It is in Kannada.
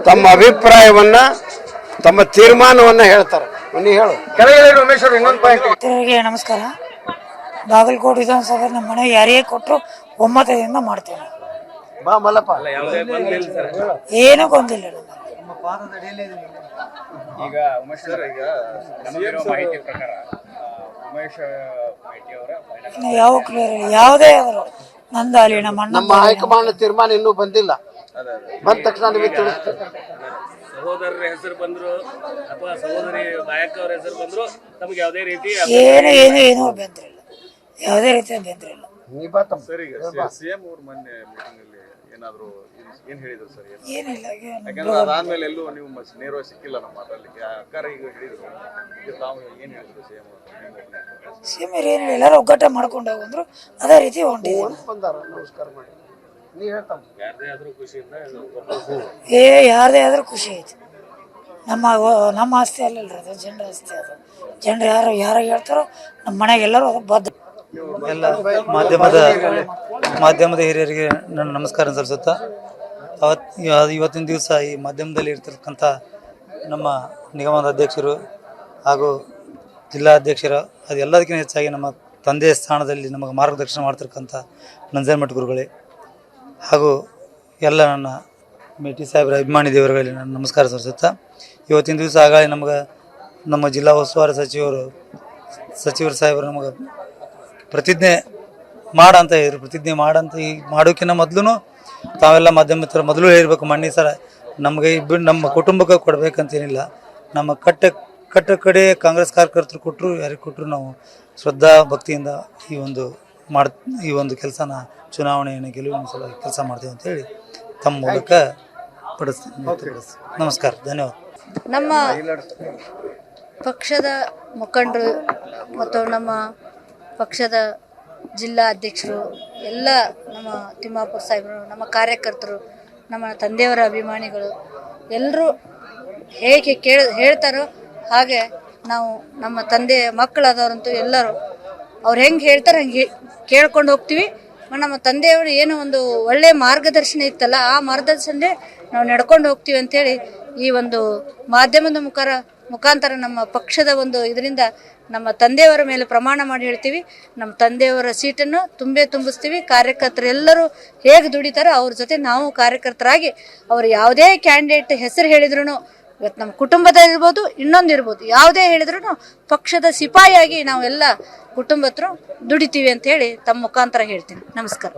ತಮ್ಮ ಅಭಿಪ್ರಾಯವನ್ನ ತಮ್ಮ ತೀರ್ಮಾನವನ್ನ ಹೇಳ್ತಾರೆ. ಹೇಳು. ನಮಸ್ಕಾರ. ಬಾಗಲಕೋಟೆ ವಿಧಾನಸಭೆ ನಮ್ಮ ಮನೆ ಯಾರಿಗೆ ಕೊಟ್ಟರು ಒಮ್ಮತದಿಂದ ಮಾಡ್ತೇನೆ. ಏನೂ ಗೊಂದಿಲ್ಲ. ಈಗ ಉಮೇಶ್ ಸರ್, ಈಗ ನಮಗಿರೋ ಮಾಹಿತಿ ಪ್ರಕಾರ ಉಮೇಶ್ ಮಾಹಿತಿ ಅವರ ಯಾವ ಕ್ಲಿಯರ್ ಯಾವುದೇ ಅವರು ನಂದು ಅಲ್ಲಿ ನಮ್ಮ ಹೈಕಮಾಂಡ್ ತೀರ್ಮಾನ ಇನ್ನೂ ಬಂದಿಲ್ಲ. ಬಂದ ತಕ್ಷಣ ನಿಮಗೆ ತಿಳಿಸ್ತೇವೆ. ಸಹೋದರರ ಹೆಸರು ಬಂದ್ರು ಅಥವಾ ಸಹೋದರಿ ನಾಯಕ್ ಅವರ ಹೆಸರು ಬಂದ್ರು ನಮ್ಗೆ ಯಾವುದೇ ರೀತಿ ಏನೂ ಅಭ್ಯಂತರ ಇಲ್ಲ. ಯಾವುದೇ ರೀತಿ ಅಭ್ಯಂತರ ಇಲ್ಲ. ಸರ್, ಈಗ ಸಿಎಂ ಅವ್ರ ಮೊನ್ನೆ ಮೀಟಿಂಗ್ ಅಲ್ಲಿ ಏನಾದ್ರು ಏನ್ ಹೇಳಿದ್ರು ಸರ್? ಏನಿಲ್ಲ. ಯಾಕಂದ್ರೆ ಅದಾದ್ಮೇಲೆ ಎಲ್ಲೂ ನೀವು ನೇರವಾಗಿ ಸಿಕ್ಕಿಲ್ಲ ನಮ್ಮ ಮಾತಾಡ್ಲಿಕ್ಕೆ. ಅಕ್ಕಾರ ಈಗ ಹೇಳಿದ್ರು, ಈಗ ತಾವು ಏನ್ ಹೇಳಿದ್ರು ಸಿಎಂ ಏನು ಎಲ್ಲರೂ ಒಗ್ಗಟ್ಟ ಮಾಡ್ಕೊಂಡು ಹೋಗಂದ್ರು ಅದೇ ರೀತಿ ಹೊಂಟಿದೆ. ನಮಸ್ಕಾರ ಮಾಡಿ ಯಾರದೇ ಆದ್ರೂ ಖುಷಿಯಿಂದ ಯಾರದೇ ಆದ್ರೂ ಖುಷಿ ಐತಿ. ನಮ್ಮ ಆಸ್ತಿ ಅಲ್ಲಲ್ರಿ, ಅದು ಜನರ ಆಸ್ತಿ. ಅದು ಜನರು ಯಾರು ಹೇಳ್ತಾರೋ ನಮ್ಮ ಮನೆಗೆ ಎಲ್ಲರೂ ಬದ್ಧ. ಎಲ್ಲ ಮಾಧ್ಯಮದ ಹಿರಿಯರಿಗೆ ನನ್ನ ನಮಸ್ಕಾರ ಸಲ್ಲಿಸುತ್ತಾ, ಇವತ್ತಿನ ದಿವಸ ಈ ಮಾಧ್ಯಮದಲ್ಲಿ ಇರ್ತಕ್ಕಂಥ ನಮ್ಮ ನಿಗಮದ ಅಧ್ಯಕ್ಷರು ಹಾಗೂ ಜಿಲ್ಲಾಧ್ಯಕ್ಷರು, ಅದು ಎಲ್ಲದಕ್ಕಿಂತ ಹೆಚ್ಚಾಗಿ ನಮ್ಮ ತಂದೆಯ ಸ್ಥಾನದಲ್ಲಿ ನಮಗೆ ಮಾರ್ಗದರ್ಶನ ಮಾಡ್ತಿರ್ತಕ್ಕಂಥ ನಂಜನಮಠ ಗುರುಗಳೇ ಹಾಗೂ ಎಲ್ಲ ನನ್ನ ಟಿ ಸಾಹೇಬರ ಅಭಿಮಾನಿ ದೇವರುಗಳಿಗೆ ನಾನು ನಮಸ್ಕಾರ ಸಲ್ಲಿಸುತ್ತಾ, ಇವತ್ತಿನ ದಿವಸ ಆಗಾಳಿ ನಮ್ಮ ಜಿಲ್ಲಾ ಉಸ್ತುವಾರಿ ಸಚಿವರು ಸಾಹೇಬರು ನಮಗೆ ಪ್ರತಿಜ್ಞೆ ಮಾಡಂತ ಹೇಳಿದ್ರು. ಪ್ರತಿಜ್ಞೆ ಮಾಡಂತ ಈ ಮಾಡೋಕ್ಕಿಂತ ಮೊದಲು ತಾವೆಲ್ಲ ಮಾಧ್ಯಮ ಮೊದಲು ಹೇಳಿರ್ಬೇಕು, ಮಣ್ಣಿ ಸರ ನಮಗೆ ನಮ್ಮ ಕುಟುಂಬಕ್ಕೆ ಕೊಡಬೇಕಂತೇನಿಲ್ಲ. ನಮ್ಮ ಕಟ್ಟ ಕಡೆ ಕಾಂಗ್ರೆಸ್ ಕಾರ್ಯಕರ್ತರು ಕೊಟ್ಟರು, ಯಾರಿಗೆ ಕೊಟ್ಟರು ನಾವು ಶ್ರದ್ಧಾ ಭಕ್ತಿಯಿಂದ ಈ ಒಂದು ಕೆಲಸನ ಚುನಾವಣೆಯನ್ನು ಗೆಲುವಿನ ಸಲ ಕೆಲಸ ಮಾಡ್ತೀವಿ ಅಂತೇಳಿ ತಮ್ಮ ಮೂಲಕ ಪಡಿಸ್ತೀನಿ. ನಮಸ್ಕಾರ, ಧನ್ಯವಾದ. ನಮ್ಮ ಪಕ್ಷದ ಮುಖಂಡರು ಮತ್ತು ನಮ್ಮ ಪಕ್ಷದ ಜಿಲ್ಲಾ ಅಧ್ಯಕ್ಷರು ಎಲ್ಲ, ನಮ್ಮ ತಿಮ್ಮಾಪುರ ಸಾಹೇಬರು, ನಮ್ಮ ಕಾರ್ಯಕರ್ತರು, ನಮ್ಮ ತಂದೆಯವರ ಅಭಿಮಾನಿಗಳು ಎಲ್ಲರೂ ಹೇಗೆ ಹೇಳ್ತಾರೋ ಹಾಗೆ ನಾವು ನಮ್ಮ ತಂದೆ ಮಕ್ಕಳಾದವರಂತೂ ಎಲ್ಲರೂ ಅವ್ರು ಹೆಂಗೆ ಹೇಳ್ತಾರೆ ಹಂಗೆ ಕೇಳ್ಕೊಂಡು ಹೋಗ್ತೀವಿ. ನಮ್ಮ ತಂದೆಯವರು ಏನೋ ಒಂದು ಒಳ್ಳೆಯ ಮಾರ್ಗದರ್ಶನ ಇತ್ತಲ್ಲ, ಆ ಮಾರ್ಗದರ್ಶನದೇ ನಾವು ನಡ್ಕೊಂಡು ಹೋಗ್ತೀವಿ ಅಂಥೇಳಿ ಈ ಒಂದು ಮಾಧ್ಯಮದ ಮುಖಾಂತರ ನಮ್ಮ ಪಕ್ಷದ ಒಂದು ಇದರಿಂದ ನಮ್ಮ ತಂದೆಯವರ ಮೇಲೆ ಪ್ರಮಾಣ ಮಾಡಿ ಹೇಳ್ತೀವಿ. ನಮ್ಮ ತಂದೆಯವರ ಸೀಟನ್ನು ತುಂಬಿಸ್ತೀವಿ. ಕಾರ್ಯಕರ್ತರು ಎಲ್ಲರೂ ಹೇಗೆ ದುಡಿತಾರೋ ಅವ್ರ ಜೊತೆ ನಾವು ಕಾರ್ಯಕರ್ತರಾಗಿ ಅವರು ಯಾವುದೇ ಕ್ಯಾಂಡಿಡೇಟ್ ಹೆಸರು ಹೇಳಿದ್ರು, ಇವತ್ತು ನಮ್ಮ ಕುಟುಂಬದಲ್ಲಿರ್ಬೋದು, ಇನ್ನೊಂದಿರ್ಬೋದು, ಯಾವುದೇ ಹೇಳಿದ್ರು ಪಕ್ಷದ ಸಿಪಾಯಿಯಾಗಿ ನಾವೆಲ್ಲ ಕುಟುಂಬಸ್ಥರು ದುಡಿತೀವಿ ಅಂತ ಹೇಳಿ ತಮ್ಮ ಮುಖಾಂತರ ಹೇಳ್ತೀನಿ. ನಮಸ್ಕಾರ.